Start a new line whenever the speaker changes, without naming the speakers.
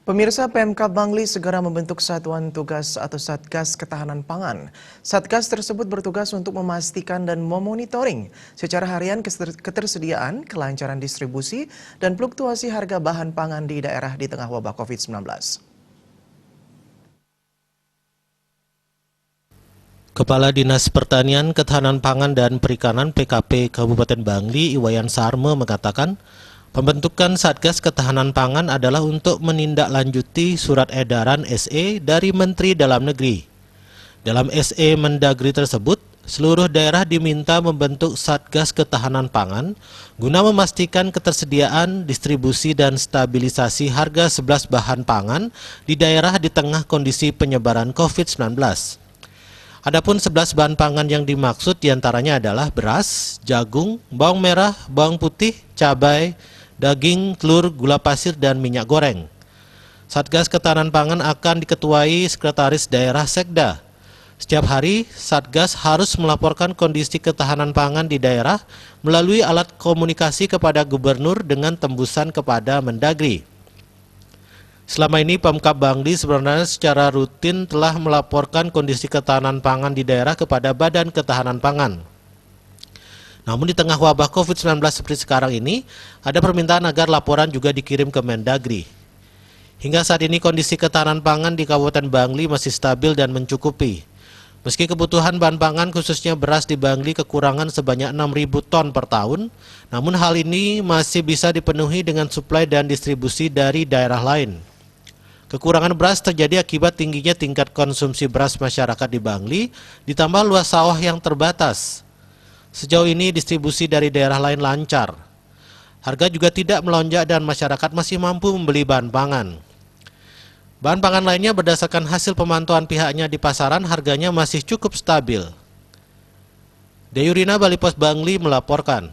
Pemirsa, Pemkab Bangli segera membentuk Satuan Tugas atau Satgas Ketahanan Pangan. Satgas tersebut bertugas untuk memastikan dan memonitoring secara harian ketersediaan, kelancaran distribusi, dan fluktuasi harga bahan pangan di daerah di tengah wabah COVID-19.
Kepala Dinas Pertanian, Ketahanan Pangan dan Perikanan PKP Kabupaten Bangli, Iwayan Sarme mengatakan, pembentukan Satgas Ketahanan Pangan adalah untuk menindaklanjuti surat edaran SE dari Menteri Dalam Negeri. Dalam SE Mendagri tersebut, seluruh daerah diminta membentuk Satgas Ketahanan Pangan guna memastikan ketersediaan, distribusi, dan stabilisasi harga 11 bahan pangan di daerah di tengah kondisi penyebaran COVID-19. Adapun 11 bahan pangan yang dimaksud diantaranya adalah beras, jagung, bawang merah, bawang putih, cabai, daging, telur, gula pasir, dan minyak goreng. Satgas Ketahanan Pangan akan diketuai Sekretaris Daerah Sekda. Setiap hari, Satgas harus melaporkan kondisi ketahanan pangan di daerah melalui alat komunikasi kepada Gubernur dengan tembusan kepada Mendagri. Selama ini Pemkab Bangli sebenarnya secara rutin telah melaporkan kondisi ketahanan pangan di daerah kepada Badan Ketahanan Pangan. Namun di tengah wabah COVID-19 seperti sekarang ini, ada permintaan agar laporan juga dikirim ke Mendagri. Hingga saat ini kondisi ketahanan pangan di Kabupaten Bangli masih stabil dan mencukupi. Meski kebutuhan bahan pangan khususnya beras di Bangli kekurangan sebanyak 6.000 ton per tahun, namun hal ini masih bisa dipenuhi dengan suplai dan distribusi dari daerah lain. Kekurangan beras terjadi akibat tingginya tingkat konsumsi beras masyarakat di Bangli, ditambah luas sawah yang terbatas. Sejauh ini distribusi dari daerah lain lancar. Harga juga tidak melonjak dan masyarakat masih mampu membeli bahan pangan. Bahan pangan lainnya berdasarkan hasil pemantauan pihaknya di pasaran harganya masih cukup stabil. Deyurina Bali Pos Bangli melaporkan.